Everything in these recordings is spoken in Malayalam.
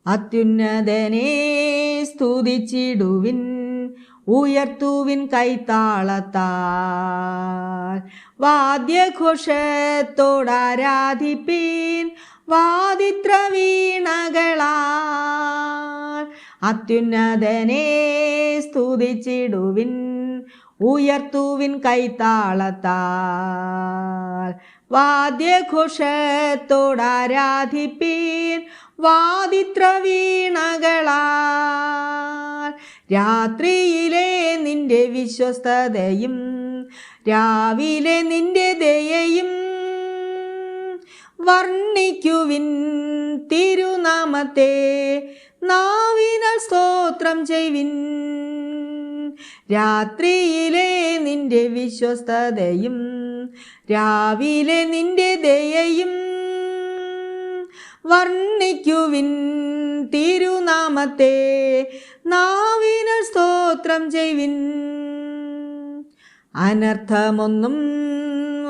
അത്യുന്നതനെ സ്തുതിച്ചിടുവിൻ, ഉയർത്തുവിൻ കൈത്താളത്താൽ. വാദ്യഘോഷത്തോടാരാധിപ്പീൻ വാദിത്ര വീണകളാൽ. അത്യുന്നതനെ സ്തുതിച്ചിടുവിൻ, ഉയർത്തുവിൻ കൈത്താളത്താൽ. വാദ്യഘോഷത്തോടാരാധിപ്പീൻ വാദിത്ര വീണകളാൽ. രാത്രിയിലെ നിന്റെ വിശ്വസ്തതയും രാവിലെ നിന്റെ ദയയും വർണ്ണിക്കുവിൻ തിരുനാമത്തെ നാവിനാൽ സ്തോത്രം ചെയ്വിൻ. രാത്രിയിലെ നിന്റെ വിശ്വസ്തതയും രാവിലെ നിന്റെ ദയയും വർണ്ണിക്കുവിൻ തിരുനാമത്തെ നാവിനാൽ സ്തോത്രം ചെയ്വിൻ. അനർത്ഥമൊന്നും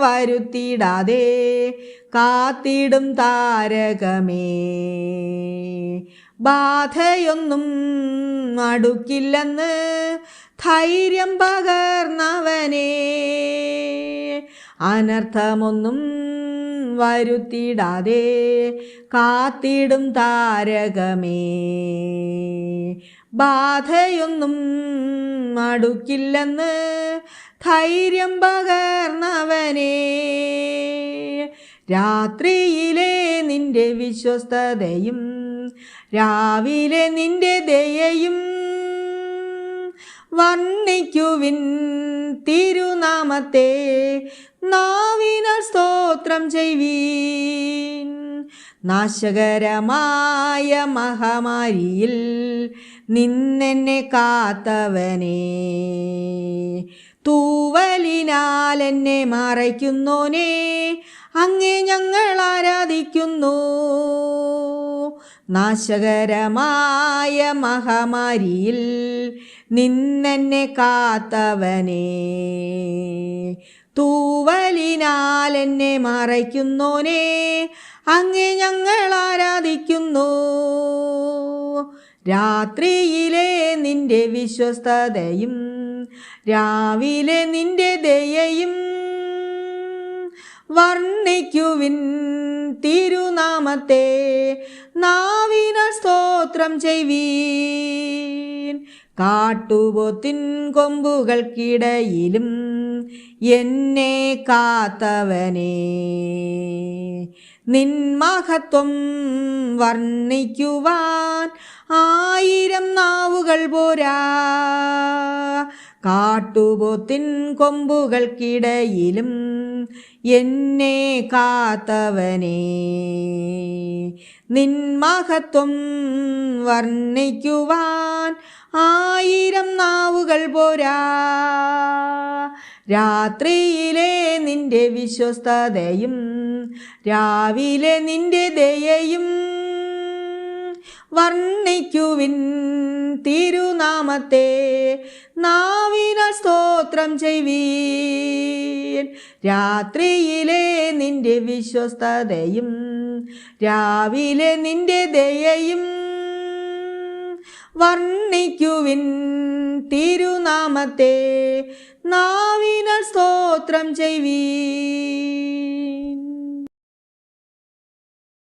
വരുത്തിടാതെ കാത്തിടും താരകമേ, ബാധയൊന്നും അടുക്കില്ലെന്ന് ധൈര്യം പകർന്നവനേ. അനർത്ഥമൊന്നും വരുത്തിടാതെ കാത്തിടും താരകമേ, ബാധയൊന്നും അടുക്കില്ലെന്ന് ധൈര്യം പകർന്നവനേ. രാത്രിയിലെ നിന്റെ വിശ്വസ്തതയും രാവിലെ നിന്റെ ദയയും വർണ്ണിക്കുവിൻ തിരുനാമത്തെ നാവിനാൽ സ്തോത്രം ചെയ്വീൻ. നാശകരമായ മഹാമാരിയിൽ നിന്നെന്നെ കാത്തവനേ, തൂവലിനാൽ എന്നെ മറയ്ക്കുന്നോനേ, അങ്ങേ ഞങ്ങൾ ആരാധിക്കുന്നു. നാശകരമായ മഹാമാരിയിൽ നിന്നെന്നെ കാത്തവനേ, തൂവലിനാൽ എന്നെ മറയ്ക്കുന്നോനേ, അങ്ങേ ഞങ്ങൾ ആരാധിക്കുന്നു. രാത്രിയിലെ നിന്റെ വിശ്വസ്തതയും രാവിലെ നിന്റെ ദയയും വർണ്ണിക്കുവിൻ തിരുനാമത്തെ നാവിനാൽ സ്തോത്രം ചെയ്വീൻ. കാട്ടുപോത്തിൻ കൊമ്പുകൾക്കിടയിലും എന്നെ കാത്തവനേ, നിൻ മഹത്വം വർണ്ണിക്കുവാൻ 1000 നാവുകൾ പോരാ. കാട്ടുപോത്തിൻ കൊമ്പുകൾക്കിടയിലും എന്നെ കാത്തവനേ, നിൻ മഹത്വം വർണ്ണിക്കുവാൻ 1000 നാവുകൾ പോരാ. രാത്രിയിലെ നിന്റെ വിശ്വസ്തതയും രാവിലെ നിന്റെ ദയയും വർണ്ണിക്കുവിൻ തിരുനാമത്തെ നാവിനാൽ സ്തോത്രം ചെയ്വീൻ. രാത്രിയിലെ നിന്റെ വിശ്വസ്തതയും രാവിലെ നിന്റെ ദയയും വർണ്ണിക്കുവിൻ തിരുനാമത്തെ നാവിനാൽ സ്തോത്രം ചെയ്വീൻ.